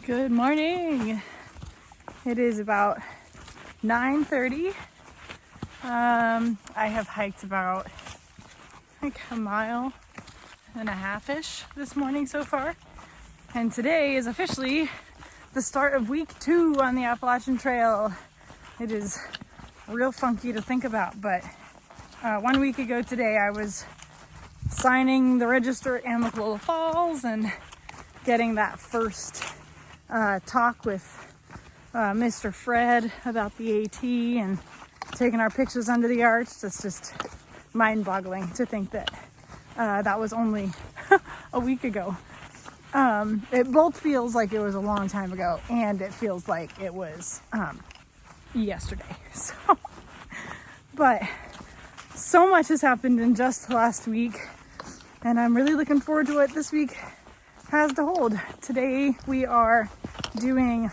Good morning. It is about 9:30. I have hiked about like a mile and a half-ish this morning so far. And today is officially the start of week 2 on the Appalachian Trail. It is real funky to think about, but 1 week ago today I was signing the register at Amicalola Falls and getting that first talk with Mr. Fred about the AT and taking our pictures under the arch. That's just mind-boggling to think that that was only a week ago. It both feels like it was a long time ago, and it feels like it was yesterday. But so much has happened in just last week, and I'm really looking forward to what this week has to hold. Today we are doing,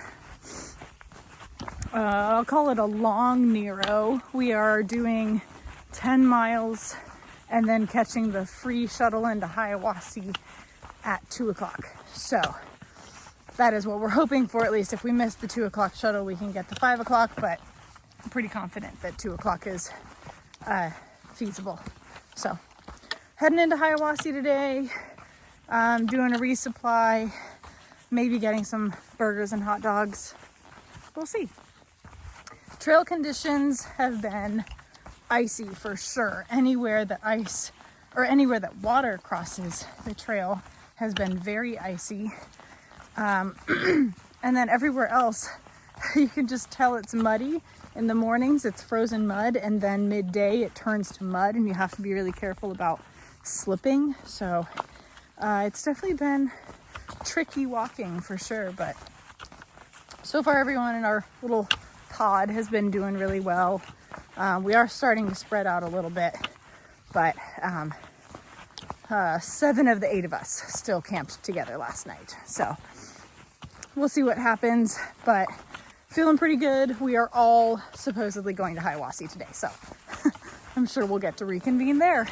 I'll call it a long Nero. We are doing 10 miles and then catching the free shuttle into Hiawassee at 2 o'clock. So that is what we're hoping for. At least if we miss the 2 o'clock shuttle, we can get to 5 o'clock, but I'm pretty confident that 2 o'clock is feasible. So heading into Hiawassee today. Doing a resupply, maybe getting some burgers and hot dogs. We'll see. Trail conditions have been icy for sure. Anywhere that ice or anywhere that water crosses the trail has been very icy. And then everywhere else, you can just tell it's muddy. In the mornings, it's frozen mud, and then midday it turns to mud, and you have to be really careful about slipping. So it's definitely been tricky walking for sure, but so far everyone in our little pod has been doing really well. We are starting to spread out a little bit, but 7 of the 8 of us still camped together last night. So we'll see what happens, but feeling pretty good. We are all supposedly going to Hiawassee today, so I'm sure we'll get to reconvene there.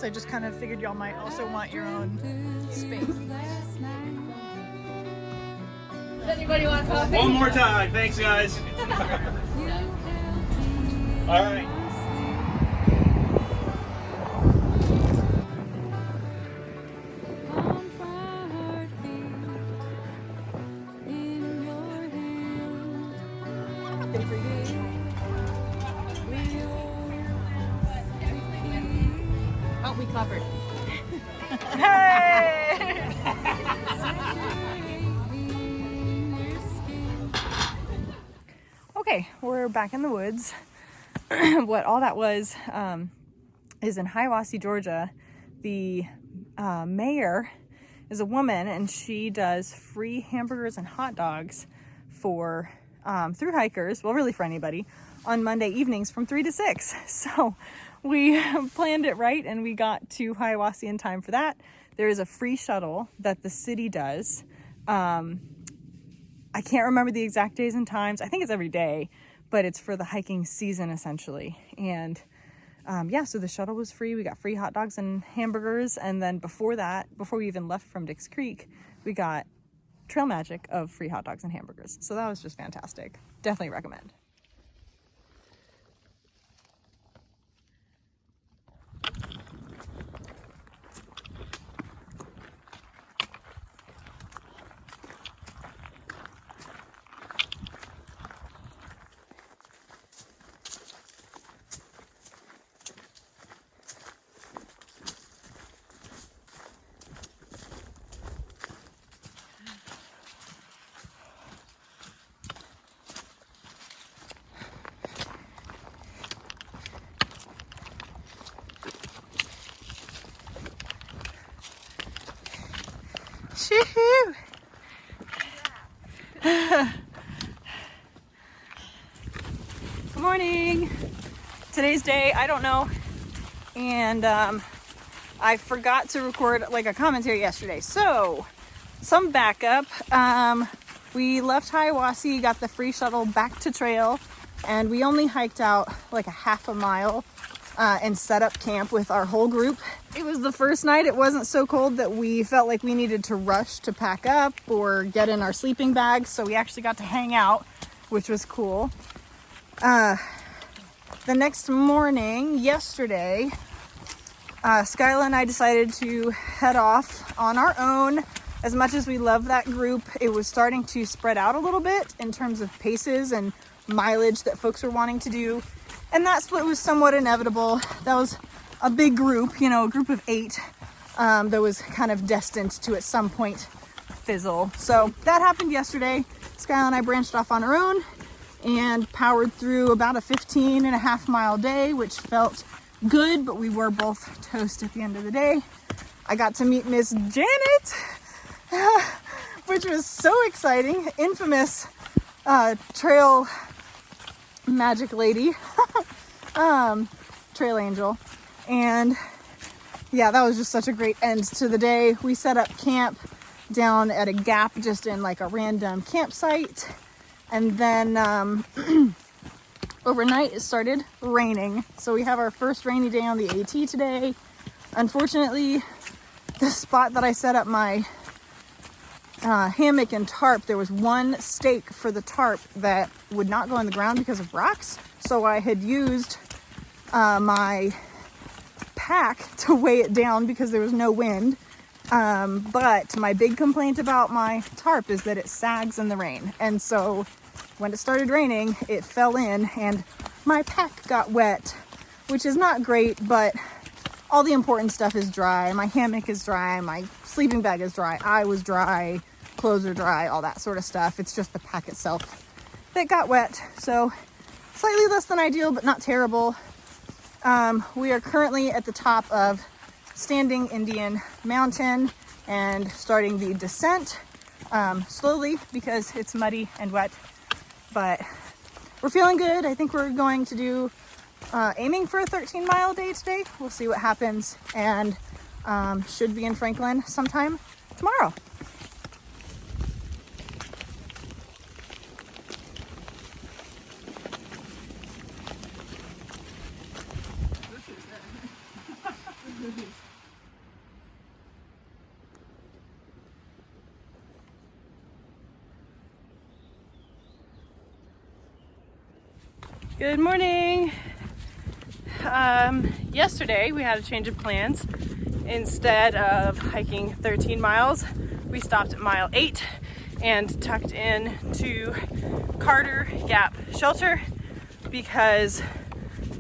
I just kind of figured y'all might also want your own space. Does anybody want coffee? One more time. Thanks, guys. All right. Oh, we covered. Hey! Okay, we're back in the woods. What all that was is in Hiawassee, Georgia. The mayor is a woman, and she does free hamburgers and hot dogs for through hikers, well, really for anybody, on Monday evenings from 3 to 6. So we planned it right, and we got to Hiawassee in time for that. There is a free shuttle that the city does. I can't remember the exact days and times. I think it's every day, but it's for the hiking season essentially. And so the shuttle was free. We got free hot dogs and hamburgers. And then before that, before we even left from Dix Creek, we got trail magic of free hot dogs and hamburgers. So that was just fantastic. Definitely recommend. Shoo-hoo! Good morning. Today's day, I don't know, and I forgot to record like a commentary yesterday, so some backup. We left Hiawassee, got the free shuttle back to trail, and we only hiked out like a half a mile and set up camp with our whole group. It was the first night. It wasn't so cold that we felt like we needed to rush to pack up or get in our sleeping bags, so we actually got to hang out, which was cool. The next morning, yesterday, Skyla and I decided to head off on our own. As much as we love that group, it was starting to spread out a little bit in terms of paces and mileage that folks were wanting to do. And that split was somewhat inevitable. That was a big group, you know, a group of 8 that was kind of destined to at some point fizzle. So that happened yesterday. Skyla and I branched off on our own and powered through about a 15.5 mile day, which felt good, but we were both toast at the end of the day. I got to meet Miss Janet, which was so exciting. Infamous trail magic lady, trail angel. And yeah, that was just such a great end to the day. We set up camp down at a gap just in like a random campsite. And then overnight it started raining. So we have our first rainy day on the AT today. Unfortunately, the spot that I set up my hammock and tarp, there was one stake for the tarp that would not go on the ground because of rocks. So I had used my pack to weigh it down because there was no wind. But my big complaint about my tarp is that it sags in the rain. And so when it started raining, it fell in and my pack got wet, which is not great, but all the important stuff is dry. My hammock is dry, my sleeping bag is dry, I was dry, clothes are dry, all that sort of stuff. It's just the pack itself that got wet. So slightly less than ideal, but not terrible. We are currently at the top of Standing Indian Mountain and starting the descent slowly because it's muddy and wet, but we're feeling good. I think we're going to do aiming for a 13-mile day today. We'll see what happens, and should be in Franklin sometime tomorrow. Good morning. Yesterday we had a change of plans. Instead of hiking 13 miles, we stopped at mile 8 and tucked in to Carter Gap Shelter because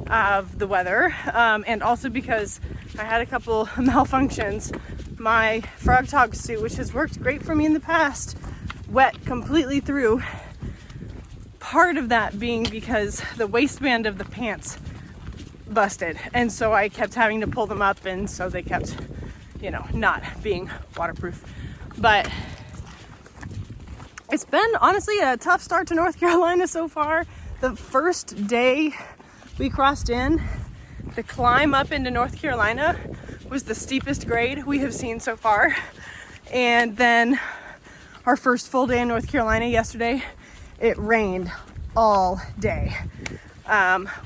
of the weather, and also because I had a couple malfunctions. My frog tog suit, which has worked great for me in the past, wet completely through. Part of that being because the waistband of the pants busted, and so I kept having to pull them up, and so they kept, not being waterproof. But it's been honestly a tough start to North Carolina so far. The first day we crossed in, the climb up into North Carolina was the steepest grade we have seen so far. And then our first full day in North Carolina yesterday, it rained all day.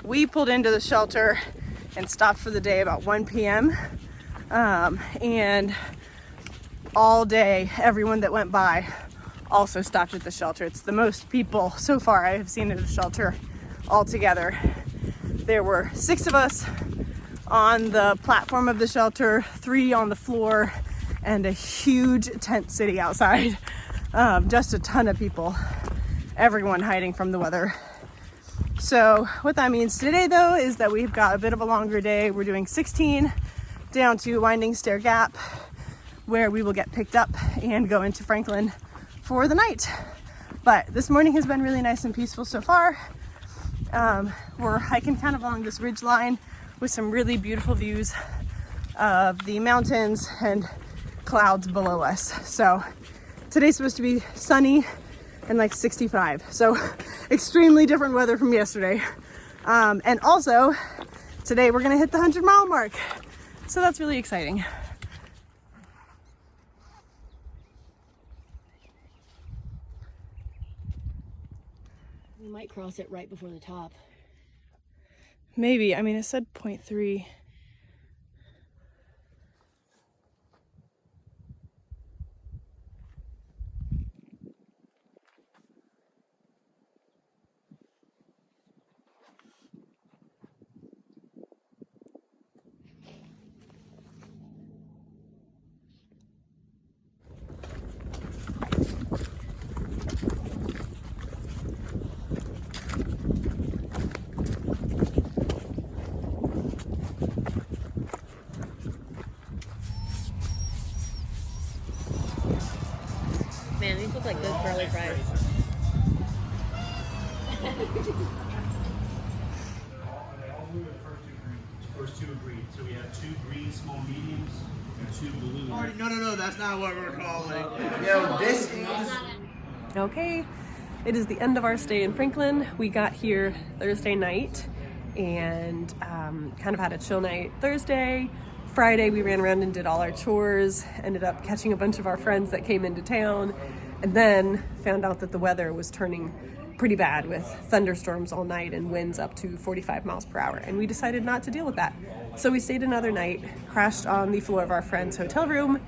We pulled into the shelter and stopped for the day about 1 p.m. And all day, everyone that went by also stopped at the shelter. It's the most people so far I have seen at a shelter altogether. There were 6 of us on the platform of the shelter, 3 on the floor, and a huge tent city outside. Just a ton of people. Everyone hiding from the weather. So what that means today, though, is that we've got a bit of a longer day. We're doing 16 down to Winding Stair Gap, where we will get picked up and go into Franklin for the night. But this morning has been really nice and peaceful so far. We're hiking kind of along this ridge line with some really beautiful views of the mountains and clouds below us. So today's supposed to be sunny and like 65. So extremely different weather from yesterday. And also today we're gonna hit the 100-mile mark. So that's really exciting. We might cross it right before the top. Maybe. I mean, it said 0.3. Man, these look like good curly fries. First two agreed. So we have 2 green small mediums and 2 blue. No, that's not what we're calling. Yo, this is. Okay, it is the end of our stay in Franklin. We got here Thursday night and kind of had a chill night Thursday. Friday we ran around and did all our chores, ended up catching a bunch of our friends that came into town, and then found out that the weather was turning pretty bad with thunderstorms all night and winds up to 45 miles per hour, and we decided not to deal with that. So we stayed another night, crashed on the floor of our friend's hotel room,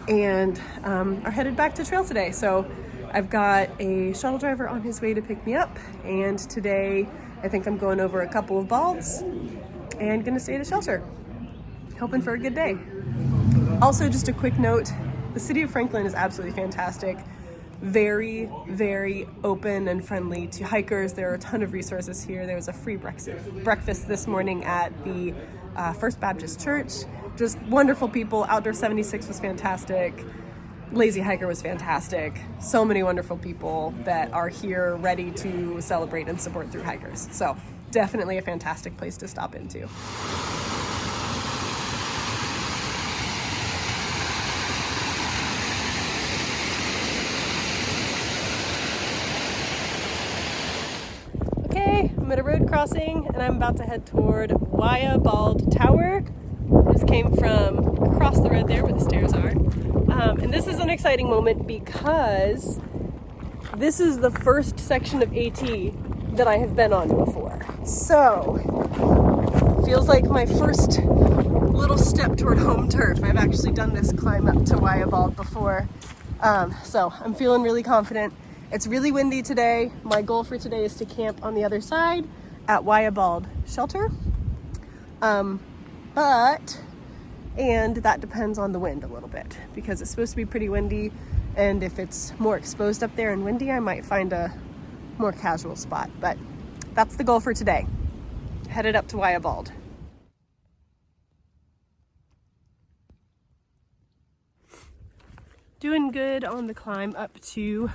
and are headed back to trail today. So I've got a shuttle driver on his way to pick me up, and today I think I'm going over a couple of balds and gonna stay at a shelter, hoping for a good day. Also, just a quick note, the city of Franklin is absolutely fantastic. Very, very open and friendly to hikers. There are a ton of resources here. There was a free breakfast this morning at the First Baptist Church. Just wonderful people. Outdoor 76 was fantastic. Lazy Hiker was fantastic. So many wonderful people that are here ready to celebrate and support Thru hikers. So definitely a fantastic place to stop into. I'm at a road crossing and I'm about to head toward Hiawassee Tower. I just came from across the road there where the stairs are. And this is an exciting moment because this is the first section of AT that I have been on before. So, feels like my first little step toward home turf. I've actually done this climb up to Hiawassee before. So I'm feeling really confident. It's really windy today. My goal for today is to camp on the other side at Hiawassee Shelter. And that depends on the wind a little bit because it's supposed to be pretty windy. And if it's more exposed up there and windy, I might find a more casual spot. But that's the goal for today. Headed up to Hiawassee. Doing good on the climb up to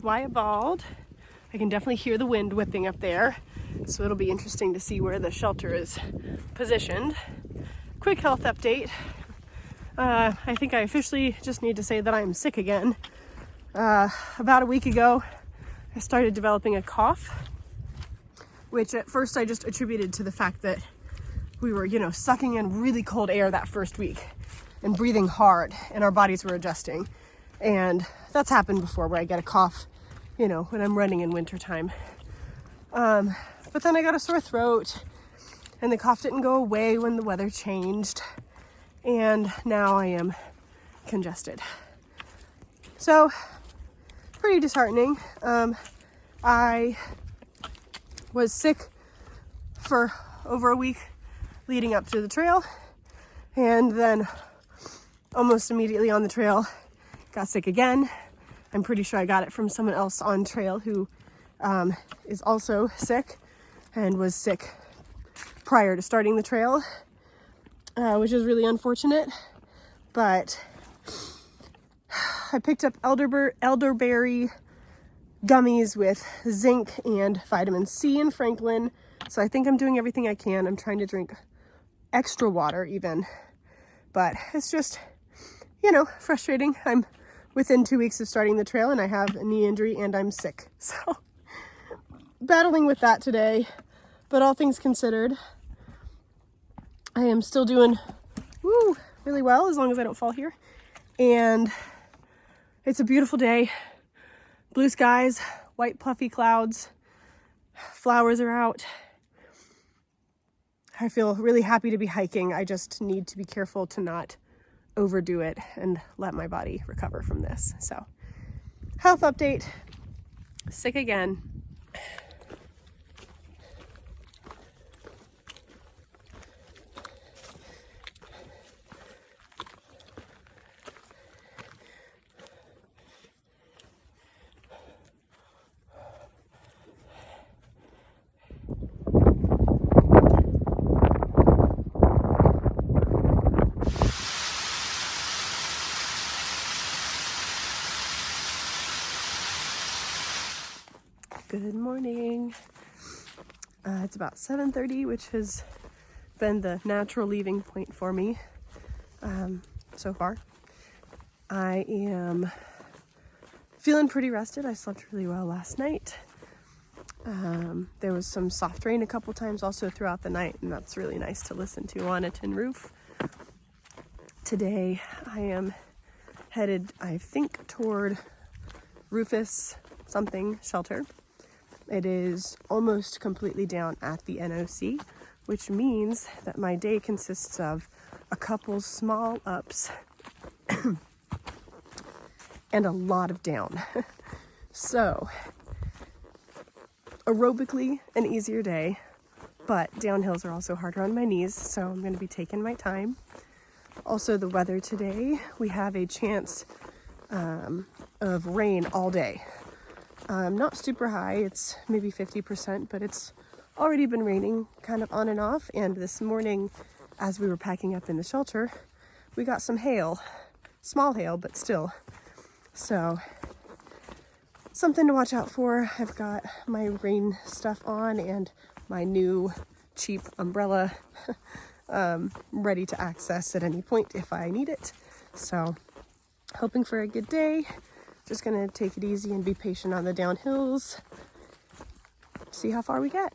Hiawassee. I can definitely hear the wind whipping up there, so it'll be interesting to see where the shelter is positioned. Quick health update. I think I officially just need to say that I'm sick again. About a week ago, I started developing a cough, which at first I just attributed to the fact that we were, sucking in really cold air that first week and breathing hard, and our bodies were adjusting. And that's happened before where I get a cough, when I'm running in wintertime. But then I got a sore throat and the cough didn't go away when the weather changed. And now I am congested. So, pretty disheartening. I was sick for over a week leading up to the trail. And then almost immediately on the trail, got sick again. I'm pretty sure I got it from someone else on trail who is also sick and was sick prior to starting the trail, which is really unfortunate. But I picked up elderberry gummies with zinc and vitamin C in Franklin. So I think I'm doing everything I can. I'm trying to drink extra water even. But it's just, frustrating. I'm within 2 weeks of starting the trail and I have a knee injury and I'm sick. So battling with that today, but all things considered, I am still doing really well as long as I don't fall here. And it's a beautiful day. Blue skies, white puffy clouds, Flowers are out. I feel really happy to be hiking. I just need to be careful to not overdo it and let my body recover from this. So, health update. Sick again. Good morning. It's about 7:30, which has been the natural leaving point for me so far. I am feeling pretty rested. I slept really well last night. There was some soft rain a couple times also throughout the night, and that's really nice to listen to on a tin roof. Today I am headed, I think, toward Rufus something shelter. It is almost completely down at the NOC, which means that my day consists of a couple small ups and a lot of down. So, aerobically an easier day, but downhills are also harder on my knees, so I'm going to be taking my time. Also, the weather today, we have a chance of rain all day. Not super high, it's maybe 50%, but it's already been raining kind of on and off. And this morning, as we were packing up in the shelter, we got some hail, small hail, but still. So, something to watch out for. I've got my rain stuff on and my new cheap umbrella ready to access at any point if I need it. So, hoping for a good day. Just gonna take it easy and be patient on the downhills. See how far we get.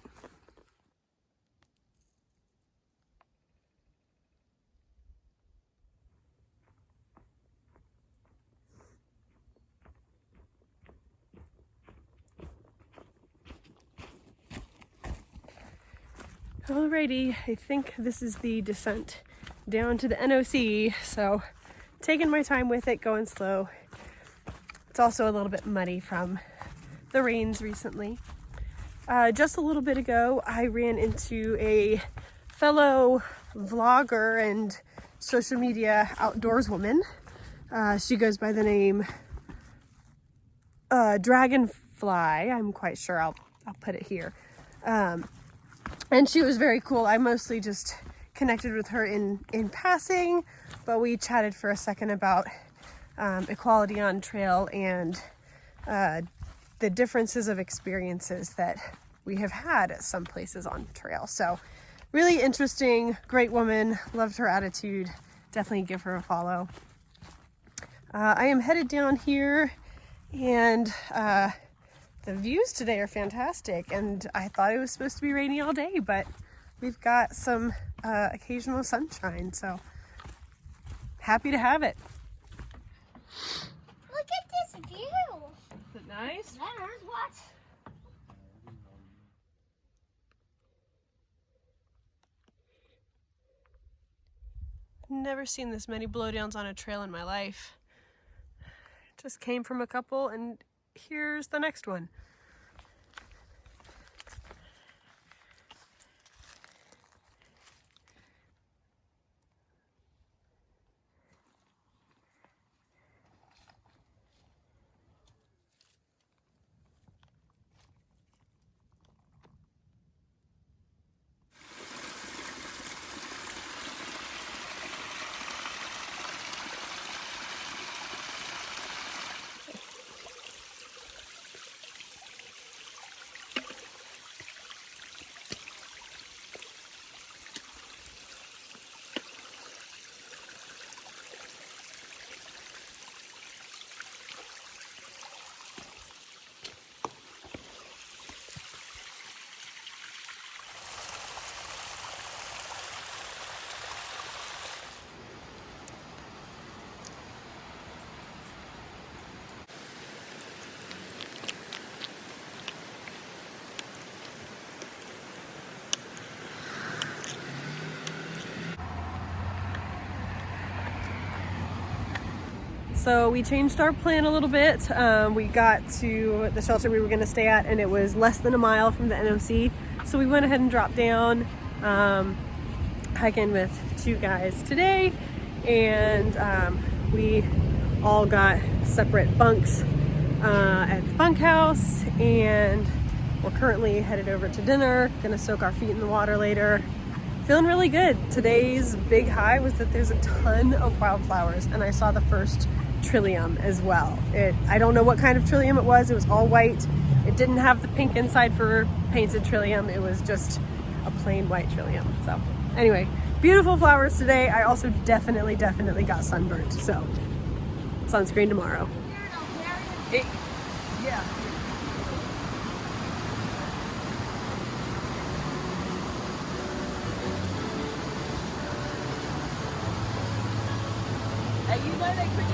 Alrighty, I think this is the descent down to the NOC, so taking my time with it, going slow. It's also a little bit muddy from the rains recently. Just a little bit ago, I ran into a fellow vlogger and social media outdoors woman. She goes by the name Dragonfly. I'm quite sure I'll put it here. And she was very cool. I mostly just connected with her in passing, but we chatted for a second about equality on trail and the differences of experiences that we have had at some places on trail. So really interesting, great woman, loved her attitude, definitely give her a follow. I am headed down here, and the views today are fantastic, and I thought it was supposed to be rainy all day, but we've got some occasional sunshine, so happy to have it. Look at this view. Is it nice? There's what? Never seen this many blowdowns on a trail in my life. Just came from a couple, and here's the next one. So we changed our plan a little bit. We got to the shelter we were going to stay at, and it was less than a mile from the NOC. So we went ahead and dropped down, hiking with 2 guys today, and we all got separate bunks at the bunkhouse, and we're currently headed over to dinner. Gonna soak our feet in the water later. Feeling really good. Today's big high was that there's a ton of wildflowers, and I saw the first trillium as well. I don't know what kind of trillium it was. It was all white. It didn't have the pink inside for painted trillium. It was just a plain white trillium. So anyway, beautiful flowers today. I also definitely got sunburned. So sunscreen tomorrow. Yeah. You know that quick